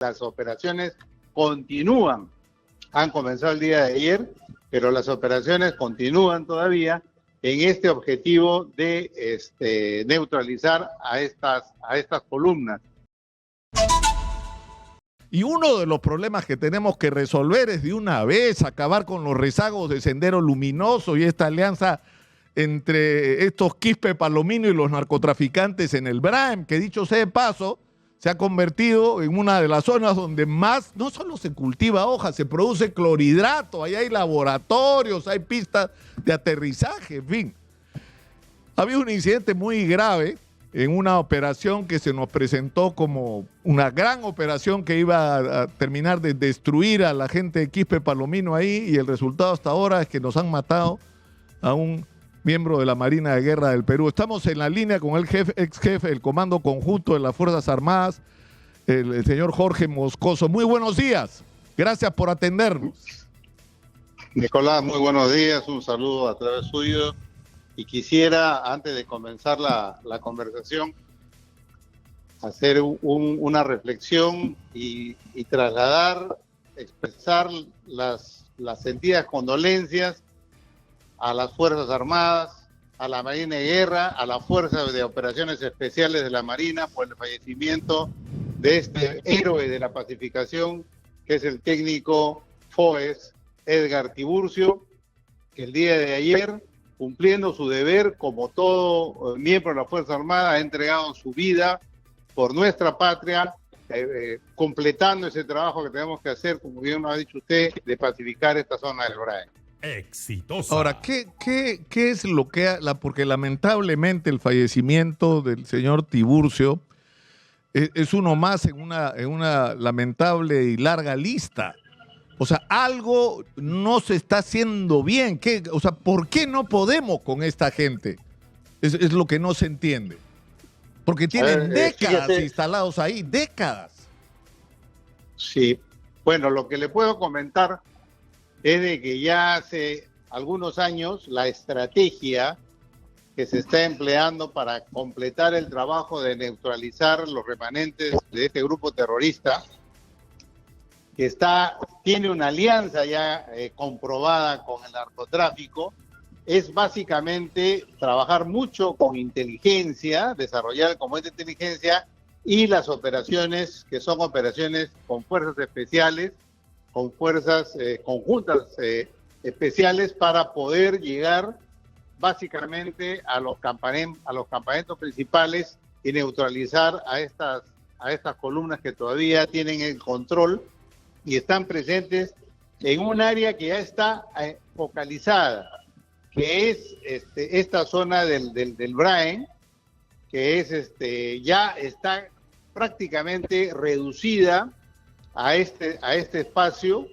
Las operaciones continúan. Han comenzado el día de ayer, pero las operaciones continúan todavía en este objetivo de neutralizar a estas columnas. Y uno de los problemas que tenemos que resolver es de una vez acabar con los rezagos de Sendero Luminoso y esta alianza entre estos Quispe Palomino y los narcotraficantes en el Braem, que dicho sea de paso, se ha convertido en una de las zonas donde más, no solo se cultiva hoja, se produce clorhidrato, ahí hay laboratorios, hay pistas de aterrizaje, en fin. Había un incidente muy grave en una operación que se nos presentó como una gran operación que iba a terminar de destruir a la gente de Quispe Palomino ahí, y el resultado hasta ahora es que nos han matado a un miembro de la Marina de Guerra del Perú. Estamos en la línea con el ex jefe del Comando Conjunto de las Fuerzas Armadas, el señor Jorge Moscoso. Muy buenos días, gracias por atendernos. Nicolás, muy buenos días, un saludo a través suyo. Y quisiera, antes de comenzar la conversación, hacer una reflexión y trasladar, expresar las sentidas condolencias a las Fuerzas Armadas, a la Marina de Guerra, a la Fuerza de Operaciones Especiales de la Marina por el fallecimiento de este héroe de la pacificación, que es el técnico FOES, Edgar Tiburcio, que el día de ayer, cumpliendo su deber como todo miembro de la Fuerza Armada, ha entregado su vida por nuestra patria, completando ese trabajo que tenemos que hacer, como bien lo ha dicho usted, de pacificar esta zona del Braem. Exitosa. Ahora, ¿qué es lo que porque lamentablemente el fallecimiento del señor Tiburcio es uno más en una lamentable y larga lista? O sea, algo no se está haciendo bien. ¿Por qué no podemos con esta gente? Es lo que no se entiende. Porque tienen décadas instalados ahí, décadas. Sí, bueno, lo que le puedo comentar es de que ya hace algunos años la estrategia que se está empleando para completar el trabajo de neutralizar los remanentes de este grupo terrorista, que tiene una alianza ya comprobada con el narcotráfico, es básicamente trabajar mucho con inteligencia, desarrollar el componente de inteligencia y las operaciones que son operaciones con fuerzas especiales, con fuerzas conjuntas especiales para poder llegar básicamente a los campamentos principales y neutralizar a estas columnas que todavía tienen el control y están presentes en un área que ya está focalizada, que es esta zona del Braem, que es ya está prácticamente reducida a este espacio,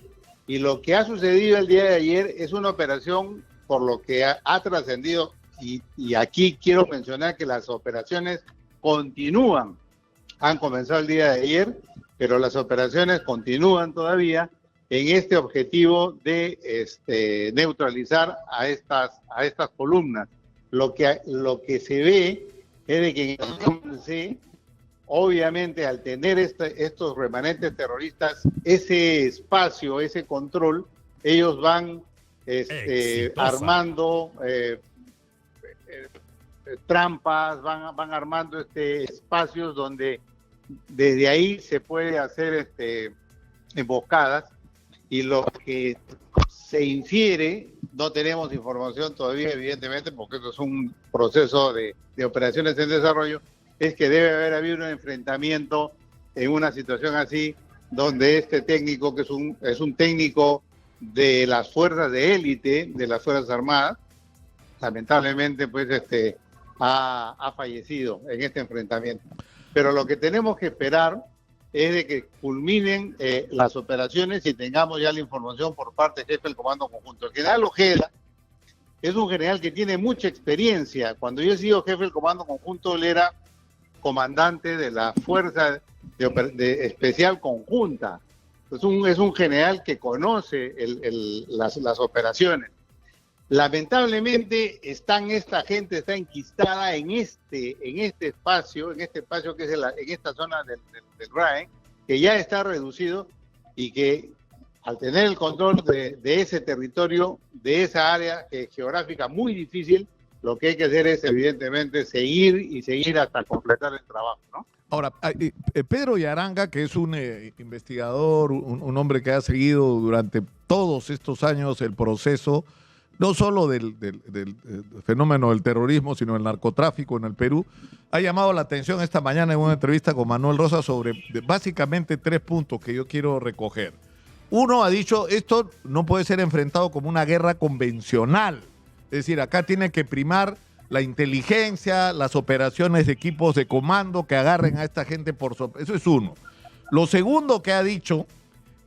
y lo que ha sucedido el día de ayer es una operación por lo que ha trascendido, y aquí quiero mencionar que las operaciones continúan, han comenzado el día de ayer, pero las operaciones continúan todavía en este objetivo de neutralizar a estas columnas. Lo que se ve es de que obviamente al tener estos remanentes terroristas, ese espacio, ese control, ellos van armando trampas, van armando espacios donde desde ahí se puede hacer emboscadas, y lo que se infiere, no tenemos información todavía evidentemente porque esto es un proceso de operaciones en desarrollo, es que debe haber habido un enfrentamiento en una situación así, donde este técnico, que es un técnico de las fuerzas de élite de las Fuerzas Armadas, lamentablemente pues ha fallecido en este enfrentamiento. Pero lo que tenemos que esperar es de que culminen las operaciones y tengamos ya la información por parte del jefe del Comando Conjunto. El general Ojeda es un general que tiene mucha experiencia. Cuando yo he sido jefe del Comando Conjunto, él era comandante de la Fuerza de Especial Conjunta. Es un general que conoce las operaciones. Lamentablemente esta gente está enquistada en este espacio que es en esta zona del Braem, que ya está reducido y que al tener el control de ese territorio, de esa área geográfica muy difícil, lo que hay que hacer es evidentemente seguir hasta completar el trabajo, ¿no? Ahora, Pedro Yaranga, que es un investigador, un hombre que ha seguido durante todos estos años el proceso, no solo del fenómeno del terrorismo, sino del narcotráfico en el Perú, ha llamado la atención esta mañana en una entrevista con Manuel Rosa sobre básicamente 3 puntos que yo quiero recoger. Uno, ha dicho, esto no puede ser enfrentado como una guerra convencional. Es decir, acá tiene que primar la inteligencia, las operaciones de equipos de comando que agarren a esta gente eso es uno. Lo segundo que ha dicho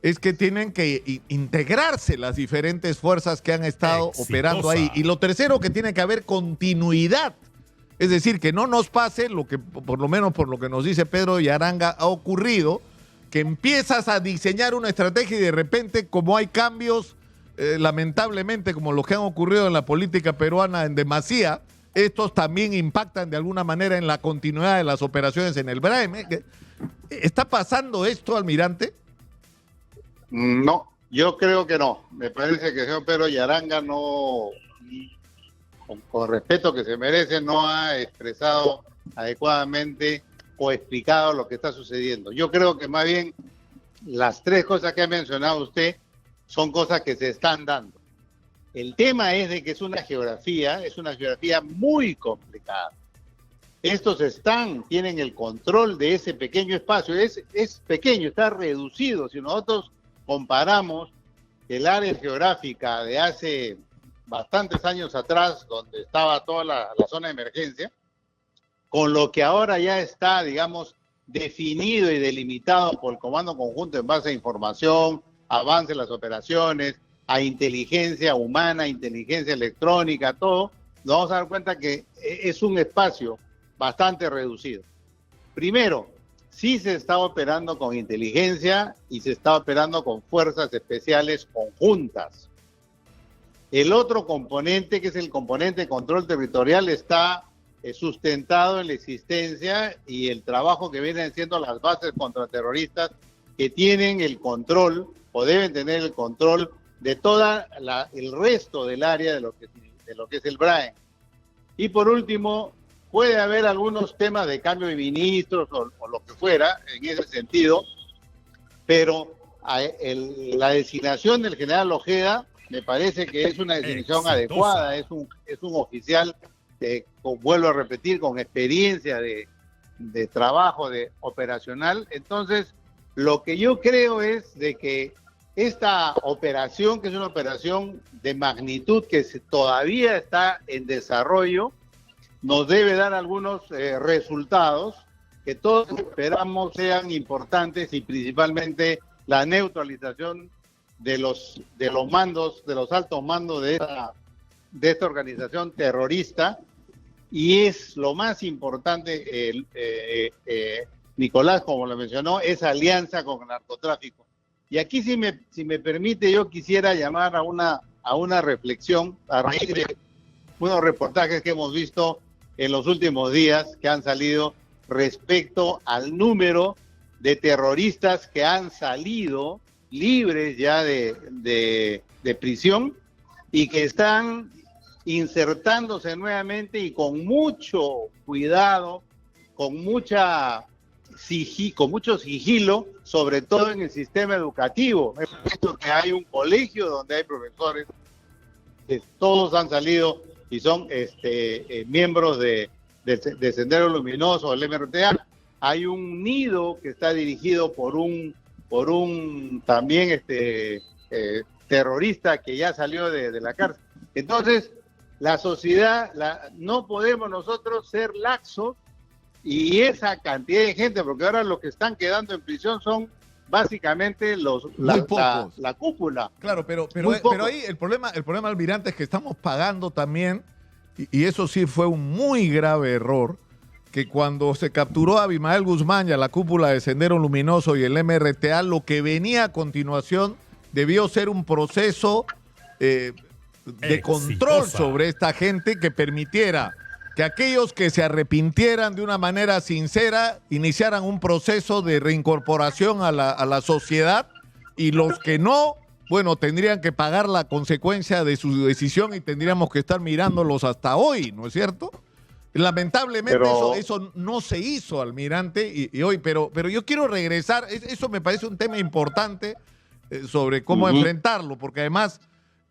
es que tienen que integrarse las diferentes fuerzas que han estado operando ahí. Y lo tercero, que tiene que haber continuidad. Es decir, que no nos pase lo que, por lo menos por lo que nos dice Pedro Yaranga, ha ocurrido, que empiezas a diseñar una estrategia y de repente, como hay cambios, lamentablemente, como los que han ocurrido en la política peruana en demasía, estos también impactan de alguna manera en la continuidad de las operaciones en el BRAEM. ¿Está pasando esto, almirante? No, yo creo que no. Me parece que el señor Pedro Yaranga no, con respeto que se merece, no ha expresado adecuadamente o explicado lo que está sucediendo. Yo creo que más bien las 3 cosas que ha mencionado usted son cosas que se están dando. El tema es de que es una geografía muy complicada. Estos tienen el control de ese pequeño espacio, es pequeño, está reducido. Si nosotros comparamos el área geográfica de hace bastantes años atrás, donde estaba toda la zona de emergencia, con lo que ahora ya está, digamos, definido y delimitado por el Comando Conjunto en base a información, avance en las operaciones, a inteligencia humana, inteligencia electrónica, todo, nos vamos a dar cuenta que es un espacio bastante reducido. Primero, sí se está operando con inteligencia y se está operando con fuerzas especiales conjuntas. El otro componente, que es el componente de control territorial, está sustentado en la existencia y el trabajo que vienen haciendo las bases contraterroristas, que tienen el control o deben tener el control de toda el resto del área de lo que es el BRAEM. Y por último, puede haber algunos temas de cambio de ministros o lo que fuera en ese sentido, pero la designación del general Ojeda me parece que es una designación adecuada, es un oficial, vuelvo a repetir, con experiencia de trabajo operacional. Entonces, lo que yo creo es de que esta operación, que es una operación de magnitud que todavía está en desarrollo, nos debe dar algunos resultados que todos esperamos sean importantes, y principalmente la neutralización de los mandos, de los altos mandos de esta organización terrorista. Y es lo más importante, Nicolás, como lo mencionó, esa alianza con el narcotráfico. Y aquí, si me permite, yo quisiera llamar a una reflexión a raíz de unos reportajes que hemos visto en los últimos días que han salido respecto al número de terroristas que han salido libres ya de prisión y que están insertándose nuevamente y con mucho cuidado, con mucho sigilo, sobre todo en el sistema educativo. He visto que hay un colegio donde hay profesores que todos han salido y son miembros de Sendero Luminoso, del MRTA. Hay un nido que está dirigido por un también terrorista que ya salió de la cárcel. Entonces, la sociedad, no podemos nosotros ser laxos, y esa cantidad de gente, porque ahora los que están quedando en prisión son básicamente la cúpula. Claro, pero ahí el problema, almirante, es que estamos pagando también, y eso sí fue un muy grave error, que cuando se capturó a Abimael Guzmán y a la cúpula de Sendero Luminoso y el MRTA, lo que venía a continuación debió ser un proceso de control sobre esta gente que permitiera que que aquellos que se arrepintieran de una manera sincera iniciaran un proceso de reincorporación a la sociedad, y los que no, bueno, tendrían que pagar la consecuencia de su decisión y tendríamos que estar mirándolos hasta hoy, ¿no es cierto? Lamentablemente eso no se hizo, almirante, y hoy, pero yo quiero regresar, eso me parece un tema importante sobre cómo enfrentarlo, porque además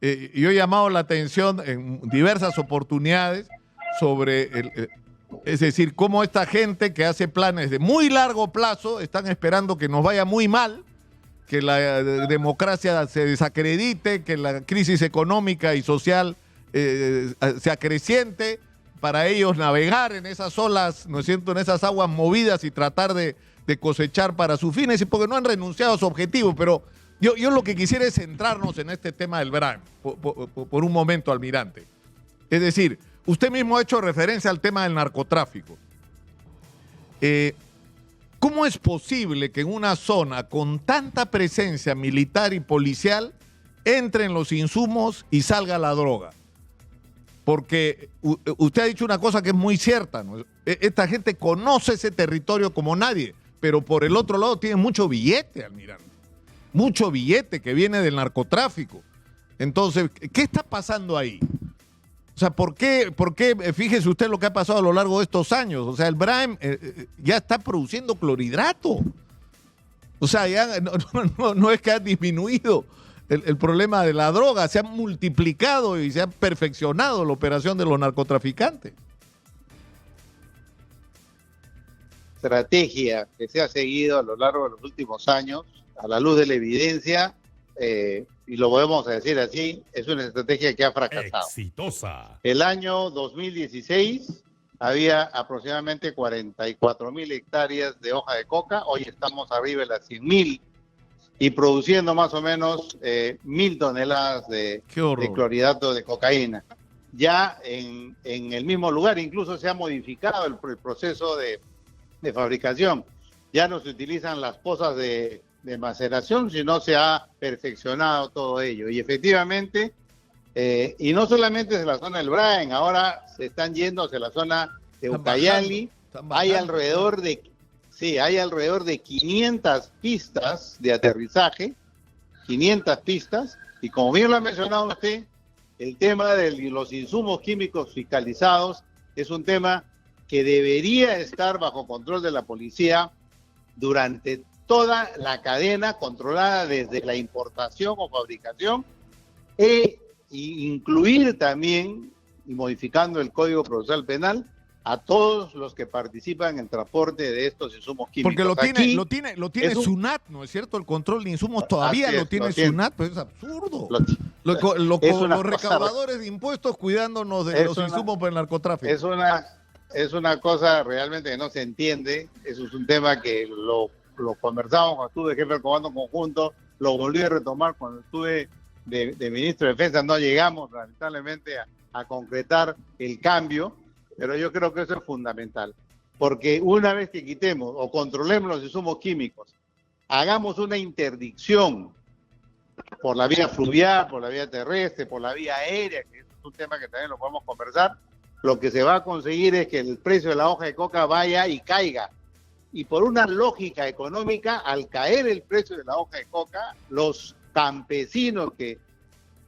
yo he llamado la atención en diversas oportunidades sobre, es decir, cómo esta gente que hace planes de muy largo plazo están esperando que nos vaya muy mal, que la democracia se desacredite, que la crisis económica y social se acreciente, para ellos navegar en esas olas, ¿no es cierto?, en esas aguas movidas y tratar de cosechar para sus fines, porque no han renunciado a su objetivo. Pero yo lo que quisiera es centrarnos en este tema del BRAEM por un momento, almirante. Es decir, usted mismo ha hecho referencia al tema del narcotráfico. ¿Cómo es posible que en una zona con tanta presencia militar y policial entren los insumos y salga la droga? Porque usted ha dicho una cosa que es muy cierta, ¿no? Esta gente conoce ese territorio como nadie, pero por el otro lado tiene mucho billete, almirante. Mucho billete que viene del narcotráfico. Entonces, ¿qué está pasando ahí? O sea, ¿por qué? Fíjese usted lo que ha pasado a lo largo de estos años. O sea, el BRAEM ya está produciendo clorhidrato. O sea, ya no es que ha disminuido el problema de la droga, se ha multiplicado y se ha perfeccionado la operación de los narcotraficantes. Estrategia que se ha seguido a lo largo de los últimos años, a la luz de la evidencia, y lo podemos decir así, es una estrategia que ha fracasado. Exitosa. El año 2016 había aproximadamente 44.000 hectáreas de hoja de coca, hoy estamos arriba de las 100.000 y produciendo más o menos 1.000 toneladas de clorhidrato de cocaína. Ya en el mismo lugar, incluso se ha modificado el proceso de fabricación. Ya no se utilizan las pozas de maceración, sino se ha perfeccionado todo ello. Y efectivamente, y no solamente es la zona del BRAEM, ahora se están yendo hacia la zona de Ucayali. Hay alrededor de 500 pistas de aterrizaje, 500 pistas, y como bien lo ha mencionado usted, el tema de los insumos químicos fiscalizados es un tema que debería estar bajo control de la policía durante toda la cadena, controlada desde la importación o fabricación, e incluir también, y modificando el Código Procesal Penal, a todos los que participan en el transporte de estos insumos químicos. Porque lo tiene SUNAT, ¿no es cierto? El control de insumos todavía lo tiene SUNAT, pero es absurdo. Los recaudadores de impuestos cuidándonos de los insumos por el narcotráfico. Es una cosa realmente que no se entiende. Eso es un tema que lo conversamos cuando estuve jefe del Comando Conjunto, lo volví a retomar cuando estuve de ministro de Defensa. No llegamos lamentablemente a concretar el cambio, pero yo creo que eso es fundamental, porque una vez que quitemos o controlemos los insumos químicos, hagamos una interdicción por la vía fluvial, por la vía terrestre, por la vía aérea, que es un tema que también lo podemos conversar, lo que se va a conseguir es que el precio de la hoja de coca vaya y caiga. Y por una lógica económica, al caer el precio de la hoja de coca, los campesinos, que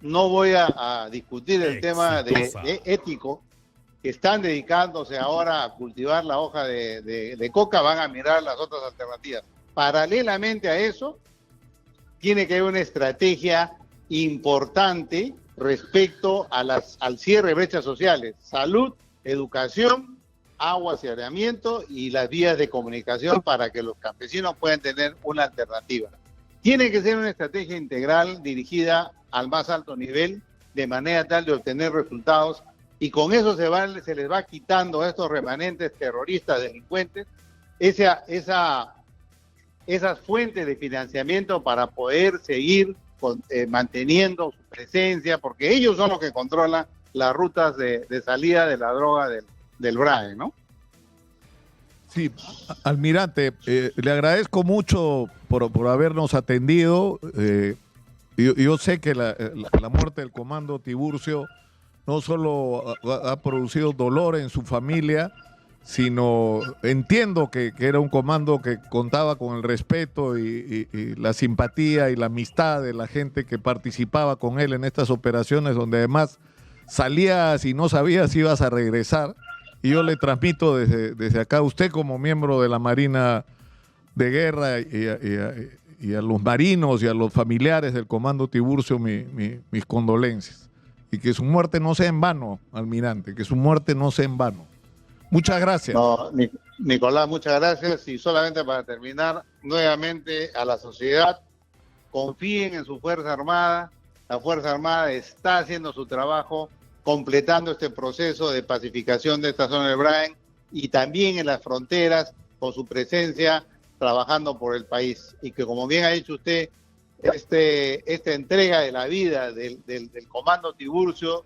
no voy a discutir el tema de ético, que están dedicándose ahora a cultivar la hoja de coca, van a mirar las otras alternativas. Paralelamente a eso, tiene que haber una estrategia importante respecto a al cierre de brechas sociales: salud, educación, agua, saneamiento y las vías de comunicación para que los campesinos puedan tener una alternativa. Tiene que ser una estrategia integral dirigida al más alto nivel, de manera tal de obtener resultados, y con eso se les va quitando a estos remanentes terroristas, delincuentes, esas fuentes de financiamiento para poder seguir manteniendo su presencia, porque ellos son los que controlan las rutas de salida de la droga del BRAE, ¿no? Sí, almirante, le agradezco mucho por habernos atendido. Yo sé que la muerte del comando Tiburcio no solo ha producido dolor en su familia, sino entiendo que era un comando que contaba con el respeto y la simpatía y la amistad de la gente que participaba con él en estas operaciones, donde además salías y no sabías si ibas a regresar. Y yo le transmito desde acá a usted como miembro de la Marina de Guerra y a los marinos y a los familiares del Comando Tiburcio mis condolencias. Y que su muerte no sea en vano, almirante, que su muerte no sea en vano. Muchas gracias. No, Nicolás, muchas gracias. Y solamente para terminar, nuevamente a la sociedad, confíen en su Fuerza Armada. La Fuerza Armada está haciendo su trabajo, completando este proceso de pacificación de esta zona del Brain y también en las fronteras, con su presencia, trabajando por el país. Y que, como bien ha dicho usted, esta entrega de la vida del Comando Tiburcio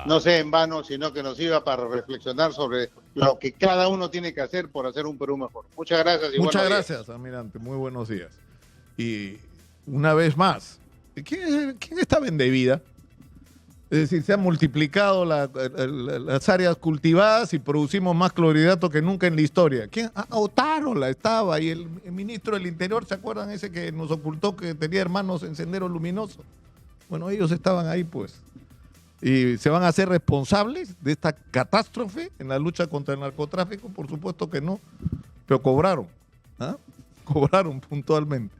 no sea en vano, sino que nos sirva para reflexionar sobre lo que cada uno tiene que hacer por hacer un Perú mejor. Muchas gracias. Muchas gracias, almirante. Muy buenos días. Y una vez más, ¿quién estaba en debida? Es decir, se han multiplicado las áreas cultivadas y producimos más clorhidrato que nunca en la historia. ¿Quién? Otárola estaba, y el ministro del Interior, ¿se acuerdan ese que nos ocultó que tenía hermanos en Sendero Luminoso? Bueno, ellos estaban ahí, pues. ¿Y se van a hacer responsables de esta catástrofe en la lucha contra el narcotráfico? Por supuesto que no, pero cobraron. Cobraron puntualmente.